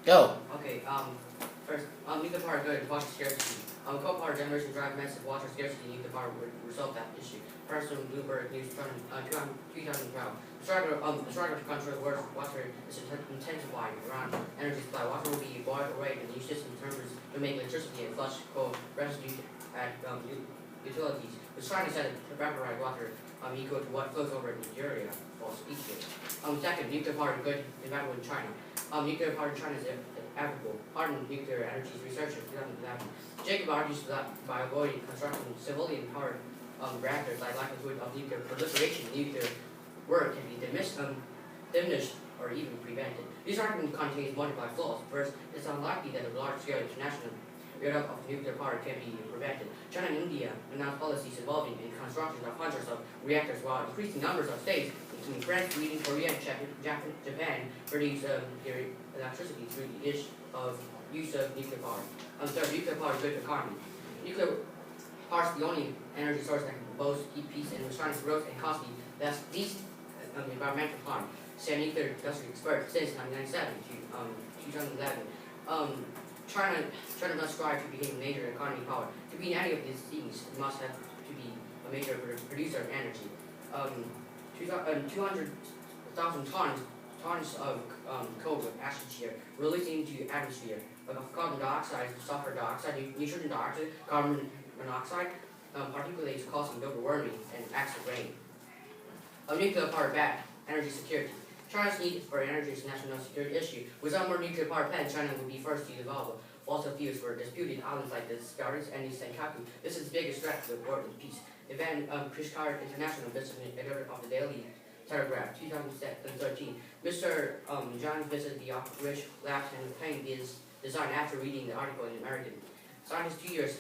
Go. Okay, first, nuclear power good, water scarcity. Coal power generation drive massive water scarcity. Nuclear power would resolve that issue. First, from Bloomberg News, 2012. The struggle to control water is intensifying around energy supply. Water will be boiled away in new system terminals to make electricity and flush coal residue at utilities. We're trying to set evaporate water equal to what flows over Nigeria or species. Second, nuclear power good development in China. Nuclear power in China is applicable. Hardened nuclear energy research in 2011. Jacob argues that by avoiding constructing civilian powered reactors, the likelihood of nuclear proliferation in nuclear work can be diminished or even prevented. This argument contains multiple flaws. First, it's unlikely that a large-scale international build-up of nuclear power can be prevented. China and India announced policies involving in construction of hundreds of reactors, while increasing numbers of states, including France, Sweden, Korea, and Japan, produce their electricity through the use of nuclear power. Third, nuclear power is good for economy. Nuclear power is the only energy source that can both keep peace and restrain growth and costly, thus least environmental harm. Said nuclear industry expert since 1997 to 2011. China must strive to become a major economy power. To be in any of these things, it must have to be a major producer of energy. 200,000 tons of coal ash each year released into the atmosphere of carbon dioxide, sulfur dioxide, nitrogen dioxide, carbon monoxide, particulates causing global warming and acid rain. Nuclear power bad energy security. China's need for energy is a national security issue. Without more nuclear power plants, China would be first to develop fossil fuels for disputed islands like the Scarus and the Senkaku. This is the biggest threat to the world and peace. Event Krishkar International visited the editor of the Daily Telegraph, 2013. Mr. John visited the Rich Lab and obtained his design after reading the article in American. Scientists 2 years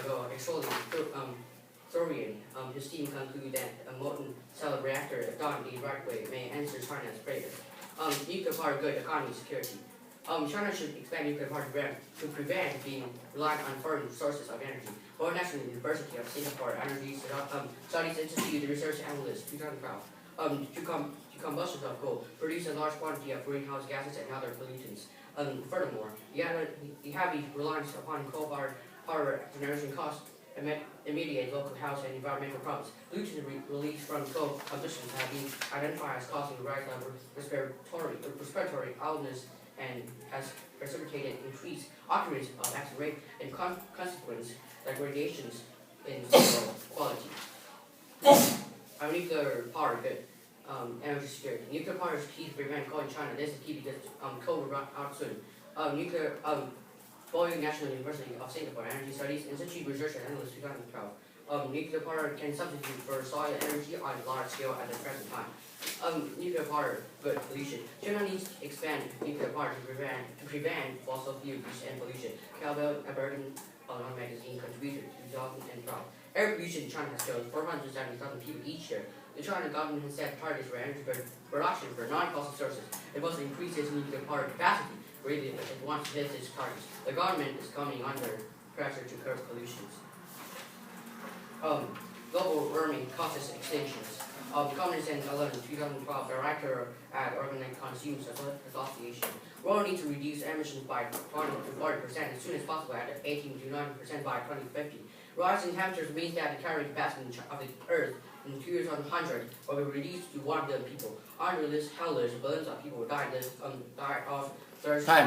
ago exploded thorium. His team concluded that a molten cell reactor, if done the right way, may answer China's prayers. Nuclear power good economy security. China should expand nuclear power to prevent being reliant on foreign sources of energy. Royal National University of Singapore Energy Studies Institute research analyst 2012. To combustion of coal produce a large quantity of greenhouse gases and other pollutants. Furthermore, the heavy reliance upon coal power generation costs immediate local health and environmental problems. Pollution released from coal combustion have been identified as causing a rise of respiratory illness and has precipitated increased occurrence of accident rate and consequence degradations in soil quality. Nuclear power good. Energy security. Nuclear power is key to prevent coal in China. This is key because coal will run out soon. Royal National University of Singapore Energy Studies Institute Research Analyst 2012. Nuclear power can substitute for soil energy on a large scale at the present time. Nuclear power good pollution. China needs to expand nuclear power to prevent fossil fuel use and pollution. Calvin Aberdeen magazine contributed to 2012. Air pollution in China has killed 470,000 people each year. The China government has set targets for energy production for non-fossil sources. It must increase its nuclear power capacity greatly if it wants to hit its targets. The government is coming under pressure to curb pollutions. Global warming causes extinctions. Communist in 2012, director at Organic Consumers Association. We all need to reduce emissions by 20 to 40% as soon as possible at 18 to 90% by 2050. Rising temperatures means that the carrying capacity of the Earth in 2100 will be reduced to 1 billion people. Under this hell list, billions of people will die of thirst or